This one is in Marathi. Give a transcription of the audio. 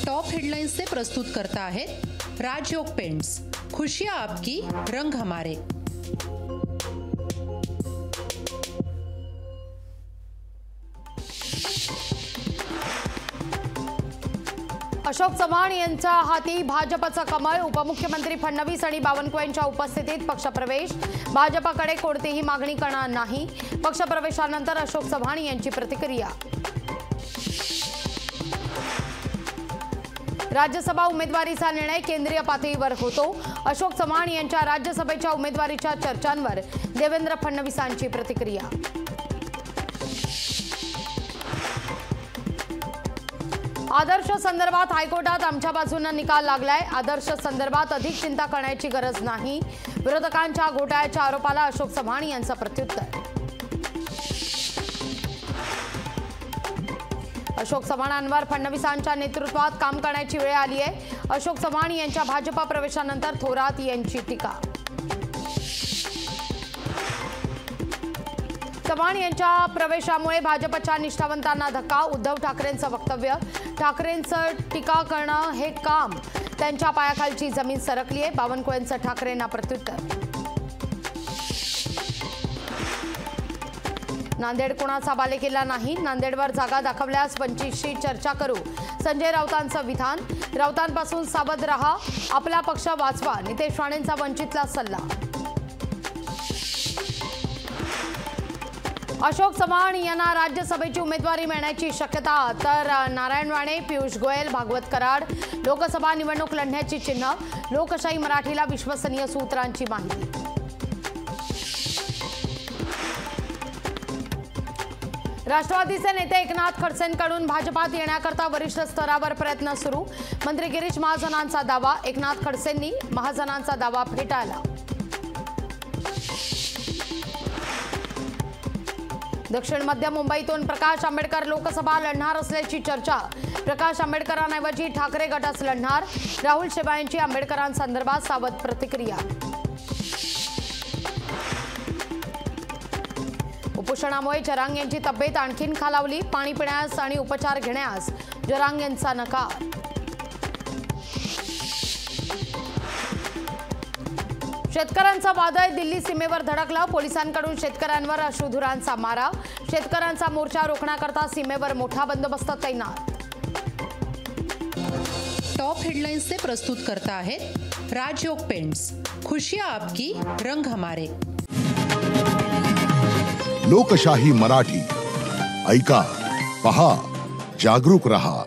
टॉप हेडलाइन्स से प्रस्तुत करता है राजयोग पेंट्स, खुशियां आपकी, रंग हमारे। अशोक चव्हाण यांच्या हाती भाजपचं कमळ। उपमुख्यमंत्री फडणवीस आणि बावनकुळेंच्या उपस्थितीत पक्षप्रवेश। भाजपकडे कोणतीही मागणी करणार नाही। पक्षप्रवेशानंतर अशोक चव्हाण यांची प्रतिक्रिया। राज्यसभा उमेदवारीचा निर्णय केंद्रीय पातळीवर होतो। अशोक चव्हाण यांच्या राज्यसभेच्या उमेदवारीच्या चर्चांवर देवेंद्र फडणवीसांची प्रतिक्रिया। आदर्श संदर्भात हायकोर्टात आमच्या बाजूने निकाल लागलाय। आदर्श संदर्भात अधिक चिंता करण्याची गरज नाही। विरोधकांच्या घोटाळ्याच्या आरोपाला अशोक चव्हाण यांचं प्रत्युत्तर। अशोक चव्हाणांवर फडणवीसांच्या नेतृत्वात काम करण्याची वेळ आली आहे। अशोक चव्हाण यांच्या भाजपा प्रवेशानंतर थोरात यांची टीका। चव्हाण यांच्या प्रवेशामुळे भाजपच्या निष्ठावंतांना धक्का। उद्धव ठाकरेंचं वक्तव्य। ठाकरेंचं टीका करणं हे काम त्यांच्या पायाखालची जमीन सरकली आहे। बावनकुळेंचं ठाकरेंना प्रत्युत्तर। नांदेड कोणाचा बालेकिल्ला नाही। नांदेडवर जागा दाखवल्यास 25शी चर्चा करू। संजय राऊतांचं विधान। राऊतांपासून सावध रहा, आपला पक्ष वाचवा, नितेश राणेंचा वंचितला सल्ला। अशोक चव्हाण यांना राज्यसभेची उमेदवारी मिळण्याची शक्यता, तर नारायण राणे, पियुष गोयल, भागवत कराड लोकसभा निवडणूक लढण्याची चिन्ह। लोकशाही मराठीला विश्वसनीय सूत्रांची माहिती। राष्ट्रवादीचे नेते एकनाथ खडसेंकडून भाजपात येण्याकरता वरिष्ठ स्तरावर प्रयत्न सुरू। मंत्री गिरीश महाजनांचा दावा। एकनाथ खडसेंनी महाजनांचा दावा फेटाळला। दक्षिण मध्य मुंबईतून प्रकाश आंबेडकर लोकसभा लढणार असल्याची चर्चा। प्रकाश आंबेडकरांऐवजी ठाकरे गटच लढणार। राहुल शेवाळेंची आंबेडकरांसंदर्भात सावध प्रतिक्रिया। उपोषणामुळे जरांग यांची तब्येत आणखीन खालावली। पाणी पिण्यास आणि उपचार घेण्यास जरांग यांचा नकार। शेतकऱ्यांचा वादळ दिल्ली सीमेवर धडकला। पोलिसांकडून शेतकऱ्यांवर अश्रुधुरांचा मारा। शेतकऱ्यांचा मोर्चा रोखण्याकरता सीमेवर मोठा बंदोबस्त तैनात। टॉप हेडलाइन्स से प्रस्तुत करता है राजयोग पेंट्स, खुशियां आपकी, रंग हमारे। लोकशाही मराठी ऐका, पहा, जागरूक रहा।